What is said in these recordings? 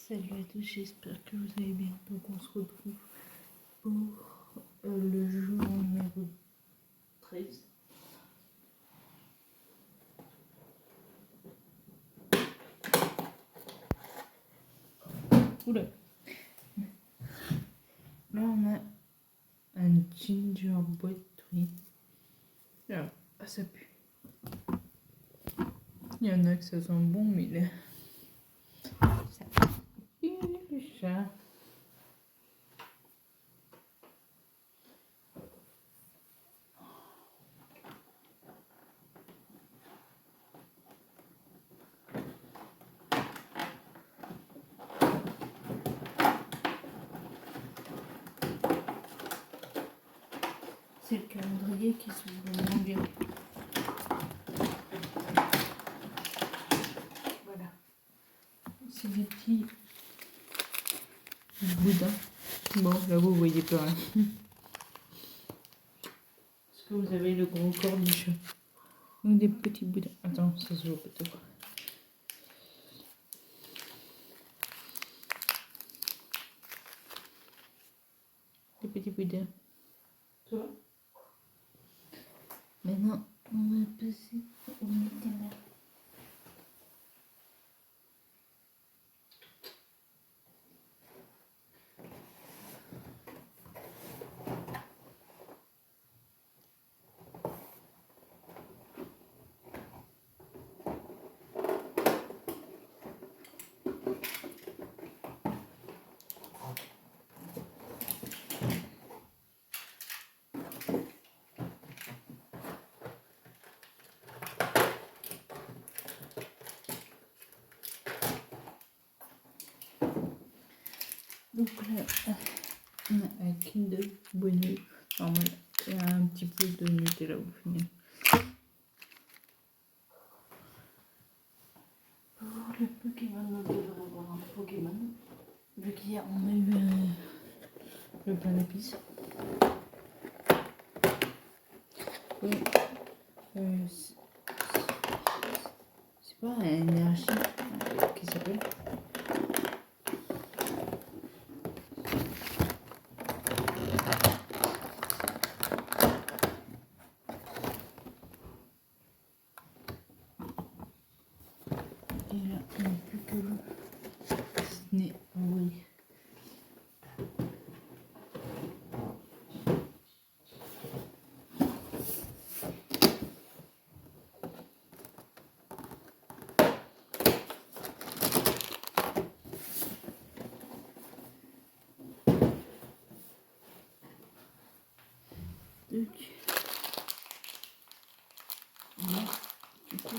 Salut à tous, j'espère que vous allez bien. Donc on se retrouve pour le jour numéro 13. Oula. Là on a un gingerbread tree. Alors, ça pue. Il y en a que ça sent bon, mais là, ça pue le chat. C'est le calendrier qui s'ouvre vraiment bien. Voilà. C'est des petits boudins. Bon, là vous voyez pas rien. Parce que vous avez le gros corps du chat. Donc des petits boudins. Attends, ça se voit pas trop. Des petits boudins. Ça va? Maintenant, on va passer au Nutella. Donc là, on a un Kinder Bueno normal et un petit peu de Nutella au final. Pour le Pokémon, on devrait avoir un Pokémon. Vu qu'hier on a eu le plein d'épices. Oui, c'est pas un énergie qui s'appelle. Et là, on n'a plus que le nez. Oui. Donc, là, du coup,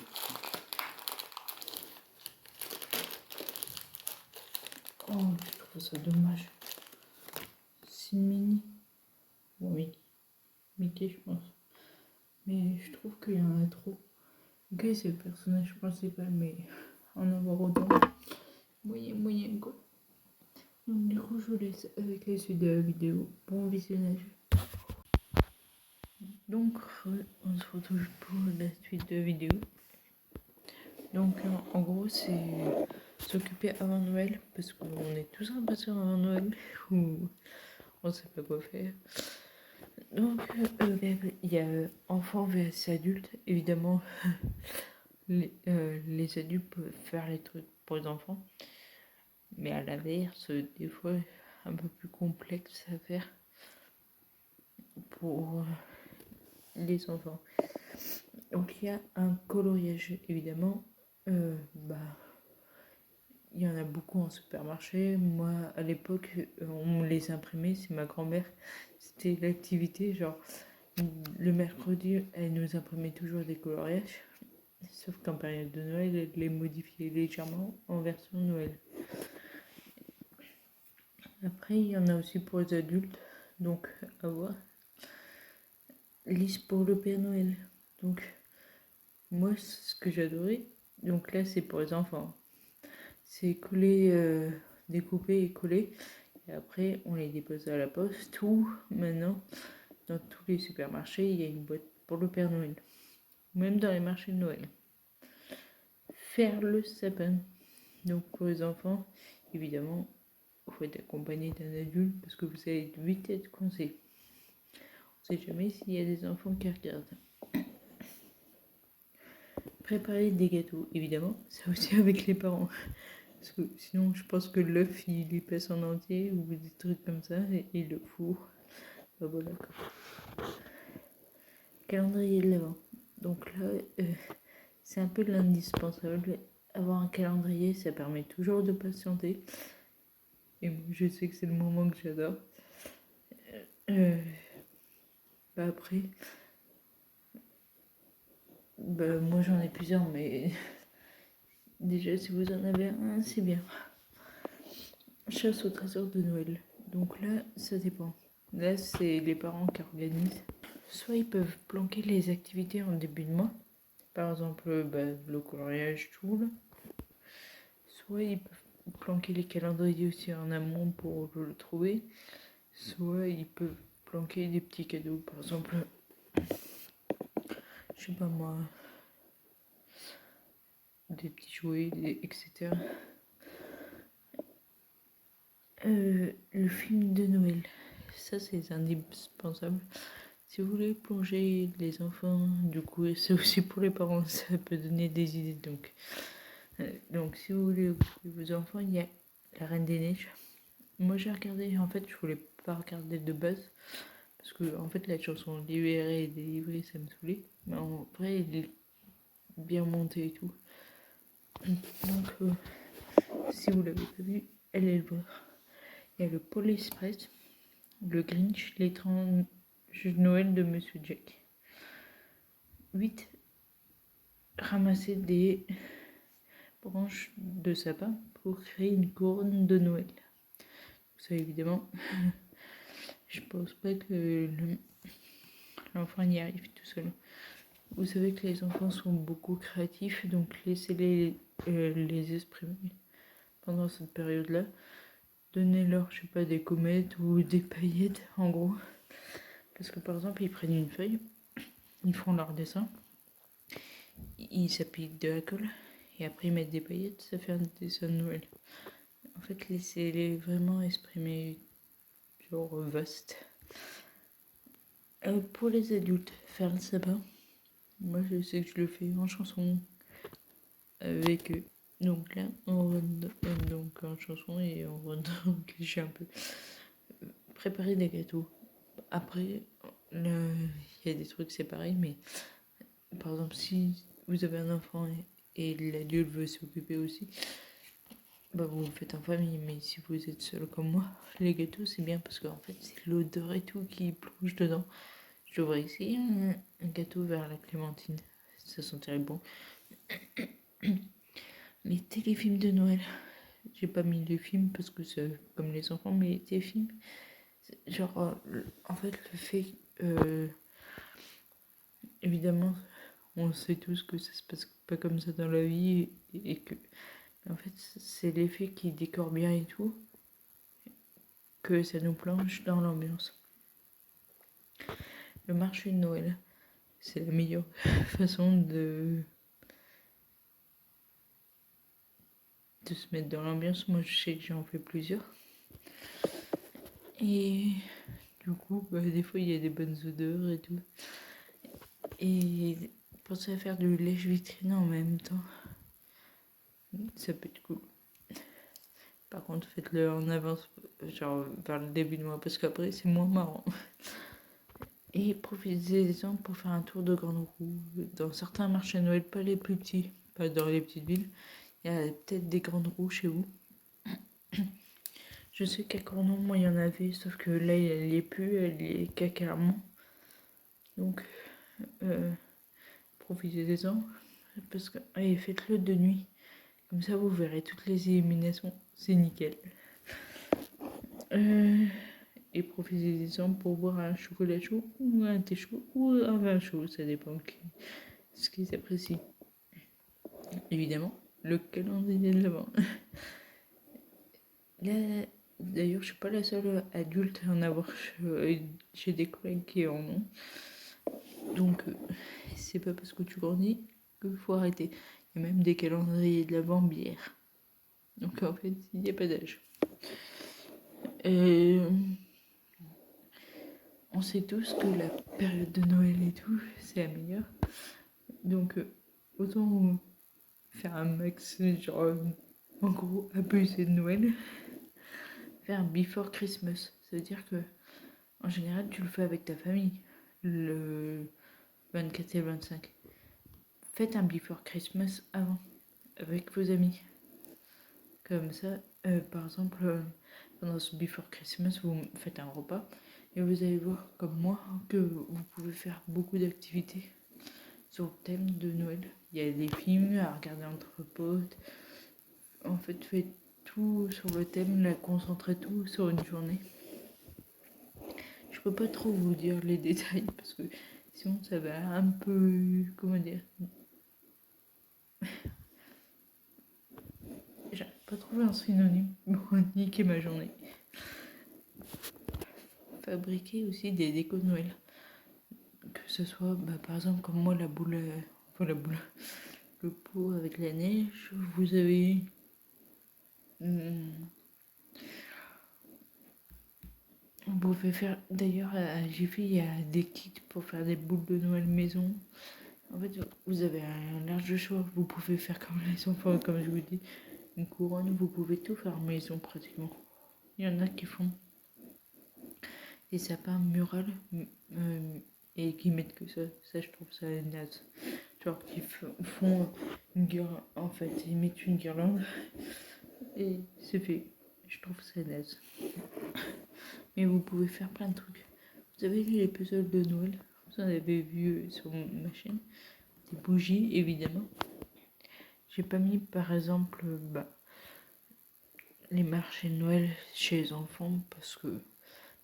oh, je trouve ça dommage. C'est mini. Bon, oui, Mickey, je pense. Mais je trouve qu'il y en a trop. Ok, c'est le personnage principal, mais en avoir autant, moyen quoi. Donc du coup, je vous laisse avec la suite de la vidéo. Bon visionnage. Donc, on se retrouve pour la suite de la vidéo. Donc, en gros, c'est s'occuper avant Noël, parce qu'on est tous impatients avant Noël, ou on sait pas quoi faire. Donc, il y a enfants vs adultes, évidemment. Les adultes peuvent faire les trucs pour les enfants, mais à l'inverse, des fois, un peu plus complexe à faire pour les enfants. Donc il y a un coloriage, évidemment. Il y en a beaucoup en supermarché. Moi, à l'époque, on me les imprimait, c'est ma grand-mère. C'était l'activité, genre, le mercredi, elle nous imprimait toujours des coloriages. Sauf qu'en période de Noël, elle les modifiait légèrement en version Noël. Après, il y en a aussi pour les adultes, donc à voir. Liste pour le Père Noël. Donc, moi, ce que j'adorais, donc là, c'est pour les enfants. C'est coller, découper et coller. Et après, on les dépose à la poste ou maintenant, dans tous les supermarchés, il y a une boîte pour le Père Noël. Même dans les marchés de Noël. Faire le sapin. Donc pour les enfants, évidemment, il faut être accompagné d'un adulte parce que vous allez vite être coincé. On ne sait jamais s'il y a des enfants qui regardent. Préparer des gâteaux, évidemment, ça aussi avec les parents. Parce que sinon, je pense que l'œuf, il y passe en entier ou des trucs comme ça et le four. Ben voilà. Calendrier de l'Avent. Donc là, c'est un peu l'indispensable. Avoir un calendrier, ça permet toujours de patienter. Et moi, je sais que c'est le moment que j'adore. Après, moi j'en ai plusieurs, mais déjà si vous en avez un, c'est bien. Chasse au trésor de Noël. Donc là, ça dépend. Là, c'est les parents qui organisent. Soit ils peuvent planquer les activités en début de mois. Par exemple, le coloriage, tout là. Soit ils peuvent planquer les calendriers aussi en amont pour le trouver. Soit ils peuvent planquer des petits cadeaux. Par exemple, je sais pas moi, des petits jouets, etc. Le film de Noël. Ça, c'est indispensable. Si vous voulez plonger les enfants, du coup, c'est aussi pour les parents, ça peut donner des idées. Donc si vous voulez occuper vos enfants, il y a La Reine des Neiges. Moi, j'ai regardé, en fait, je voulais pas regarder de base, parce que, en fait, la chanson Libérée et délivrée, ça me saoulait. Mais en vrai, il est bien monté et tout. Donc, si vous l'avez pas vu, allez le voir. Il y a le Pôle Express, le Grinch, l'étrange Noël de Monsieur Jack. 8. Ramasser des branches de sapin pour créer une couronne de Noël. Ça, évidemment, je pense pas que l'enfant y arrive tout seul. Vous savez que les enfants sont beaucoup créatifs, donc laissez-les les exprimer pendant cette période-là. Donnez-leur, je sais pas, des comètes ou des paillettes, en gros. Parce que par exemple, ils prennent une feuille, ils font leur dessin, ils s'appliquent de la colle, et après ils mettent des paillettes, ça fait un dessin de Noël. En fait, laissez-les vraiment exprimer, genre vaste. Pour les adultes, faire le sapin. Moi, je sais que je le fais en chanson avec eux. Donc là, on run donc en chanson et on run en cliché un peu. Préparer des gâteaux. Après, il y a des trucs, c'est pareil, mais par exemple, si vous avez un enfant et l'adulte veut s'occuper aussi, vous le faites en famille. Mais si vous êtes seul comme moi, les gâteaux, c'est bien parce qu'en fait, c'est l'odeur et tout qui plonge dedans. Je devrais essayer un gâteau vers la clémentine. Ça sentirait bon. Les téléfilms de Noël. J'ai pas mis les films parce que c'est comme les enfants, mais les téléfilms, genre, en fait, le fait, évidemment, on sait tous que ça se passe pas comme ça dans la vie et que, en fait, c'est l'effet qui décore bien et tout, que ça nous plonge dans l'ambiance. Le marché de Noël, c'est la meilleure façon de se mettre dans l'ambiance. Moi, je sais que j'en fais plusieurs. Et du coup, des fois, il y a des bonnes odeurs et tout. Et pensez à faire du lèche-vitrine en même temps. Ça peut être cool. Par contre, faites-le en avance, genre vers le début de mois, parce qu'après, c'est moins marrant. Et profitez-en pour faire un tour de grande roue. Dans certains marchés à Noël, pas les plus petits, pas dans les petites villes, il y a peut-être des grandes roues chez vous. Je sais qu'à Cornon, moi, il y en avait, sauf que là, elle n'y est plus, elle y est qu'à Clermont. Donc, profitez-en, parce que faites-le de nuit. Comme ça, vous verrez toutes les illuminations, c'est nickel. Et profitez-en pour boire un chocolat chaud ou un thé chaud ou un vin chaud, ça dépend ce qu'ils apprécient. Évidemment, le calendrier de l'Avent. Là, d'ailleurs, je suis pas la seule adulte à en avoir. J'ai des collègues qui en ont. Donc, c'est pas parce que tu grandis qu'il faut arrêter. Il y a même des calendriers de l'Avent bière. Donc en fait, il n'y a pas d'âge. Et on sait tous que la période de Noël et tout, c'est la meilleure. Donc autant faire un max, genre en gros abuser de Noël. Faire un before Christmas. Ça veut dire que en général tu le fais avec ta famille. Le 24 et le 25. Faites un before Christmas avant, avec vos amis. Comme ça, par exemple, pendant ce before Christmas, vous faites un repas et vous allez voir, comme moi, que vous pouvez faire beaucoup d'activités sur le thème de Noël. Il y a des films à regarder entre potes. En fait, faites tout sur le thème, là, concentrez tout sur une journée. Je peux pas trop vous dire les détails parce que sinon ça va un peu, comment dire, j'arrive pas à trouver un synonyme pour niquer ma journée. Fabriquer aussi des décos de Noël. Que ce soit, par exemple, comme moi, la boule, le pot avec la neige. Vous avez vous pouvez faire, d'ailleurs, à Jiffy, il y a des kits pour faire des boules de Noël maison. En fait, vous avez un large choix. Vous pouvez faire comme les enfants, comme je vous dis, une couronne. Vous pouvez tout faire maison pratiquement. Il y en a qui font des sapins murales et qui mettent que ça. Ça, je trouve ça naze. Genre, qui font une guirlande. En fait, ils mettent une guirlande et c'est fait. Je trouve ça naze. Mais vous pouvez faire plein de trucs. Vous avez vu les puzzles de Noël? Vous en avez vu sur ma chaîne. Des bougies, évidemment. J'ai pas mis, par exemple, les marchés de Noël chez les enfants parce que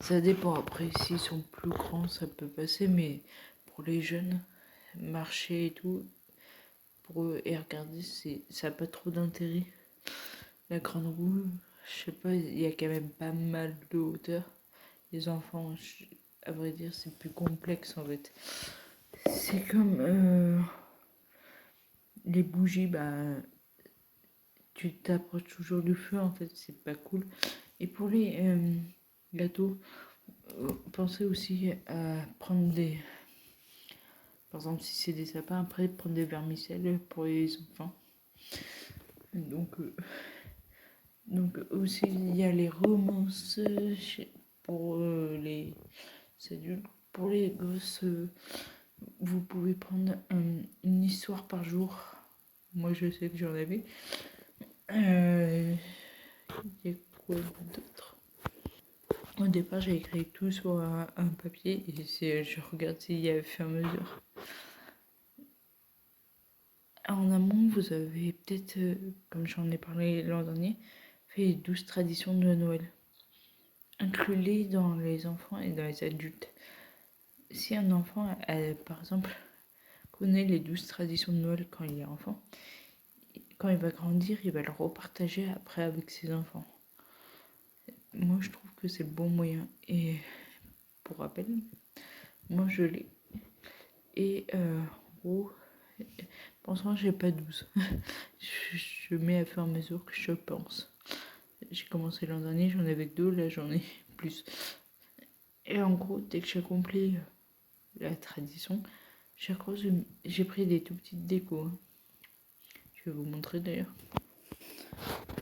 ça dépend. Après, s'ils sont plus grands, ça peut passer, mais pour les jeunes, marcher et tout, pour eux, et regarder, ça n'a pas trop d'intérêt. La grande roue, je sais pas, il y a quand même pas mal de hauteur. Les enfants, à vrai dire, c'est plus complexe en fait. C'est comme les bougies, tu t'approches toujours du feu en fait, c'est pas cool. Et pour les gâteaux, pensez aussi à prendre des. Par exemple, si c'est des sapins, après prendre des vermicelles pour les enfants. Donc aussi, il y a les romances pour les adultes. Pour les gosses, vous pouvez prendre une histoire par jour. Moi, je sais que j'en avais. Il y a quoi d'autre? Au départ, j'ai écrit tout sur un papier et je regarde s'il y a au fur et à mesure. En amont, vous avez peut-être, comme j'en ai parlé l'an dernier, fait 12 traditions de Noël. Incluez-les dans les enfants et dans les adultes. Si un enfant, par exemple, connaît les 12 traditions de Noël quand il est enfant, quand il va grandir, il va le repartager après avec ses enfants. Moi, je trouve que c'est le bon moyen. Et pour rappel, moi, je l'ai. Et en gros, pour l'instant, j'ai pas 12. je mets à faire mesure que je pense. J'ai commencé l'an dernier, j'en avais 2, là j'en ai plus. Et en gros, dès que j'ai accompli la tradition, chaque fois j'ai pris des tout petites décos. Hein. Je vais vous montrer d'ailleurs.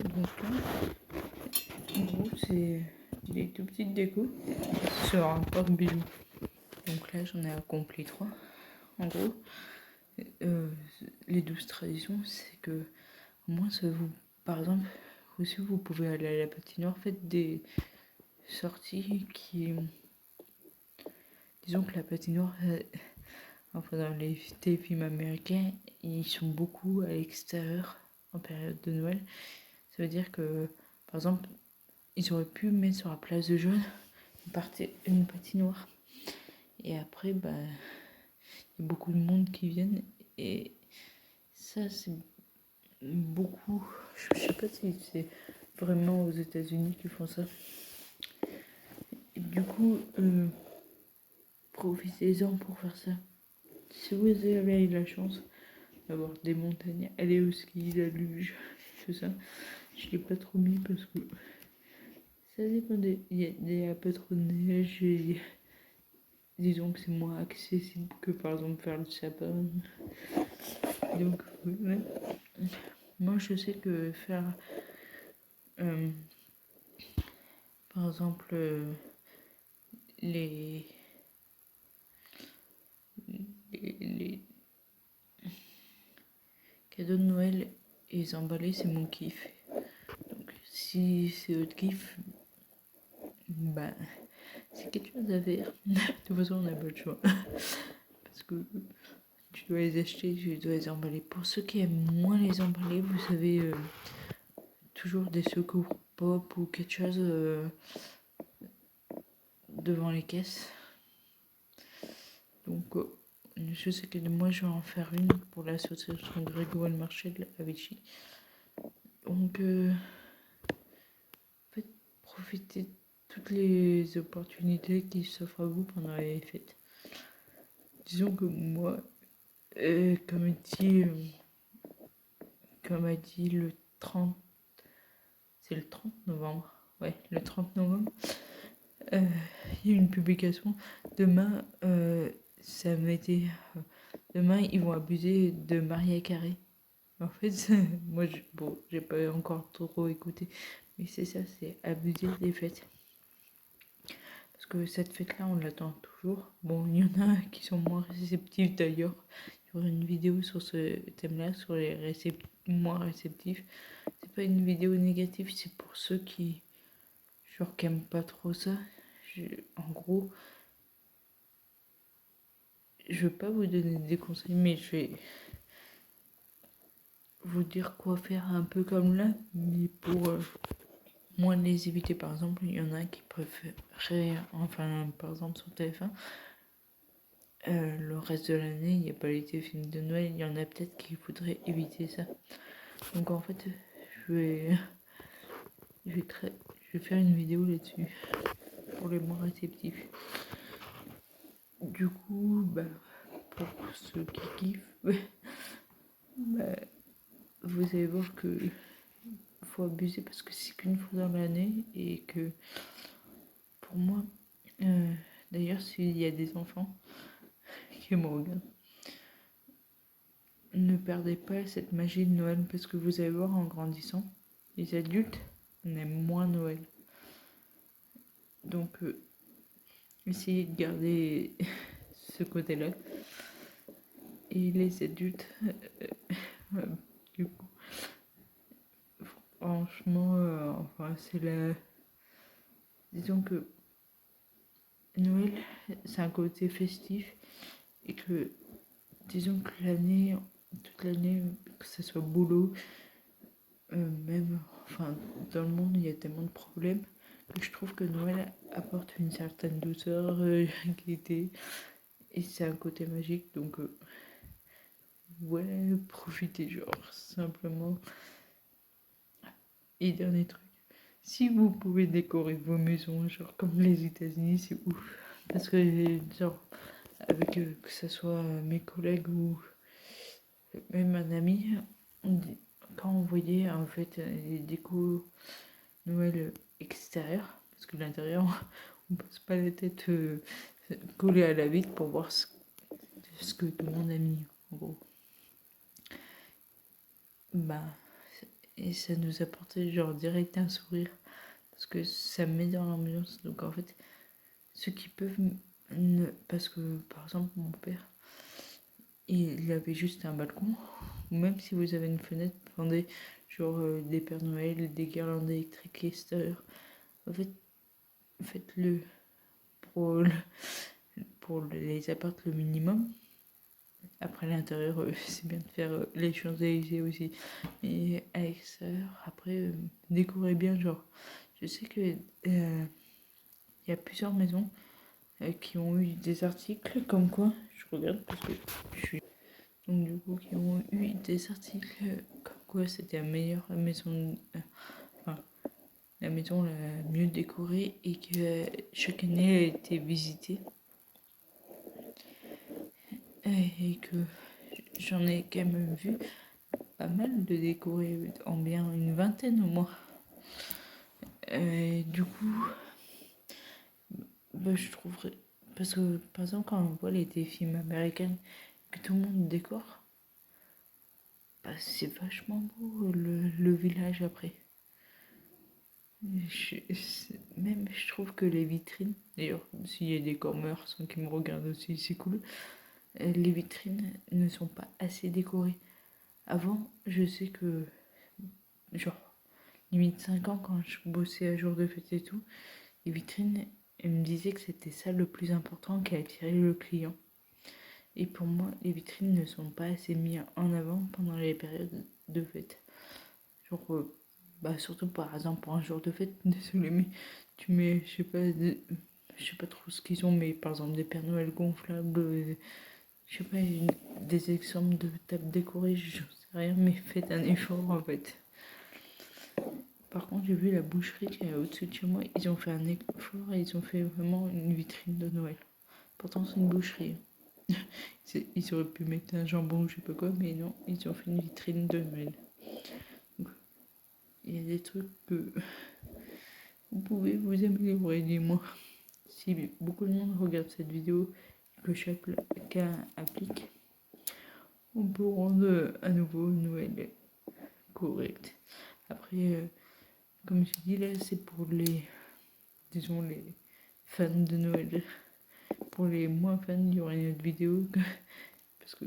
Donc là, en gros, c'est des tout petites décos sur un porte-bijoux. Donc là, j'en ai accompli 3. En gros, les 12 traditions, c'est que au moins ça vous. Par exemple, aussi vous pouvez aller à la patinoire, faites des sorties qui. Disons que la patinoire, enfin dans les films américains, ils sont beaucoup à l'extérieur en période de Noël. Ça veut dire que, par exemple, ils auraient pu mettre sur la place de jeunes une patinoire. Et après, il y a beaucoup de monde qui viennent. Et ça, c'est beaucoup. Je sais pas si c'est vraiment aux États-Unis qui font ça. Et du coup, profitez-en pour faire ça. Si vous avez la chance d'avoir des montagnes, aller au ski, la luge, tout ça, Je l'ai pas trop mis parce que ça dépend il y a un peu trop de neige et disons que c'est moins accessible que par exemple faire le sapin. Donc ouais. Moi je sais que faire par exemple les, les cadeaux de Noël et les emballer, c'est mon kiff. Donc si c'est votre kiff, bah c'est quelque chose à faire. De toute façon on n'a pas le choix. Parce que tu dois les acheter, tu dois les emballer. Pour ceux qui aiment moins les emballer, vous savez, toujours des secours pop ou quelque chose devant les caisses. Donc je sais que moi je vais en faire une pour l'association Grégoire Marchal à Vichy. Donc en fait, profitez de toutes les opportunités qui s'offrent à vous pendant les fêtes. Disons que moi, comme a dit le 30, c'est le 30 novembre, ouais, le 30 novembre, il y a une publication. Demain, ça m'était. Demain, ils vont abuser de Maria Carré. En fait, moi, j'ai pas encore trop écouté, mais c'est ça, c'est abuser des fêtes. Parce que cette fête-là, on l'attend toujours. Bon, il y en a qui sont moins réceptifs d'ailleurs. Il y aura une vidéo sur ce thème-là, sur les moins réceptifs. C'est pas une vidéo négative, c'est pour ceux qui, genre, qui aiment pas trop ça. En gros, je vais pas vous donner des conseils, mais je vais vous dire quoi faire un peu comme là, mais pour moins les éviter. Par exemple, il y en a qui préfèrent, enfin, par exemple sur TF1, le reste de l'année, il n'y a pas les téléfilms de Noël, il y en a peut-être qui voudraient éviter ça. Donc en fait, je vais, je vais faire une vidéo là-dessus, pour les moins réceptifs. Du coup, bah, pour ceux qui kiffent, bah, vous allez voir que faut abuser parce que c'est qu'une fois dans l'année et que pour moi, d'ailleurs, s'il y a des enfants qui me regardent, ne perdez pas cette magie de Noël parce que vous allez voir en grandissant, les adultes n'aiment moins Noël. Donc, essayez de garder ce côté-là. Et les adultes, du coup, franchement, enfin, c'est la. Disons que Noël, c'est un côté festif et que, disons que l'année, toute l'année, que ce soit boulot, même, enfin, dans le monde, il y a tellement de problèmes que je trouve que Noël apporte une certaine douceur, gaieté, et c'est un côté magique, donc ouais, profitez, genre, simplement. Et dernier truc, si vous pouvez décorer vos maisons, genre comme les États-Unis, c'est ouf. Parce que, genre, avec que ce soit mes collègues ou même un ami, quand on voyait en fait les décos Noël extérieur, parce que l'intérieur, on passe pas la tête collée à la vitre pour voir ce que tout le monde a mis, en gros. Bah, et ça nous apportait genre direct un sourire, parce que ça met dans l'ambiance. Donc en fait, ceux qui peuvent, parce que par exemple, mon père, il avait juste un balcon, ou même si vous avez une fenêtre, pendez genre des Pères Noël, des guirlandes électriques extérieures. En fait, faites-le pour, pour les apparts le minimum. Après l'intérieur, c'est bien de faire les Champs-Élysées aussi. Et à l'extérieur, après, décorez bien, genre. Je sais que il y a plusieurs maisons qui ont eu des articles comme quoi, je regarde parce que je suis. Donc du coup, qui ont eu des articles comme quoi c'était la meilleure maison, enfin, la maison la mieux décorée et que chaque année a été visitée. Et que j'en ai quand même vu pas mal de décorer, en bien une vingtaine au moins. Du coup, bah, je trouverais... Parce que, par exemple, quand on voit des films américains, que tout le monde décore, bah, c'est vachement beau le village après. Même je trouve que les vitrines, d'ailleurs, s'il y a des commerçants qui me regardent aussi, c'est cool. Les vitrines ne sont pas assez décorées. Avant, je sais que, genre, limite 5 ans, quand je bossais à jour de fête et tout, les vitrines, elles me disaient que c'était ça le plus important qui attirait le client. Et pour moi, les vitrines ne sont pas assez mises en avant pendant les périodes de fête. Genre, bah surtout par exemple pour un jour de fête, désolé, mais tu mets, je sais pas trop ce qu'ils ont, mais par exemple des Pères Noël gonflables, je sais pas, des exemples de tables décorées, je sais rien, mais faites un effort en fait. Par contre, j'ai vu la boucherie qui est au-dessus de chez moi, ils ont fait un effort et ils ont fait vraiment une vitrine de Noël. Pourtant, c'est une boucherie. Ils auraient pu mettre un jambon ou je sais pas quoi, mais non, ils ont fait une vitrine de Noël. Donc, il y a des trucs que vous pouvez vous améliorer, dis-moi. Si beaucoup de monde regarde cette vidéo et que chacun applique, on peut rendre à nouveau Noël correct. Après, comme je dis là, c'est pour disons, les fans de Noël. Pour les moins fans, il y aura une autre vidéo parce que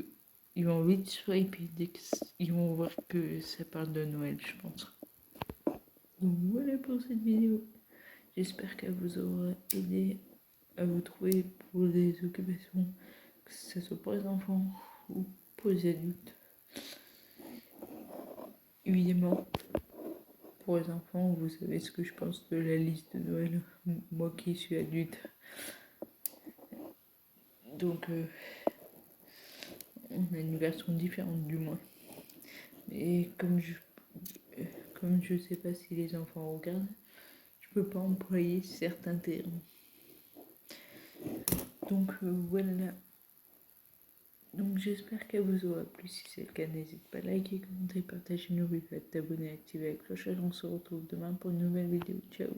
ils vont vite swiper dès qu'ils vont voir que ça parle de Noël, je pense. Donc voilà pour cette vidéo. J'espère qu'elle vous aura aidé à vous trouver pour des occupations, que ce soit pour les enfants ou pour les adultes. Évidemment, pour les enfants, vous savez ce que je pense de la liste de Noël, moi qui suis adulte. Donc, on a une version différente du moins. Et comme je sais pas si les enfants regardent, je peux pas employer certains termes. Donc voilà. Donc j'espère qu'elle vous aura plu. Si c'est le cas, n'hésitez pas à liker, commenter, partager, n'oubliez pas de t'abonner, activer la cloche. On se retrouve demain pour une nouvelle vidéo. Ciao.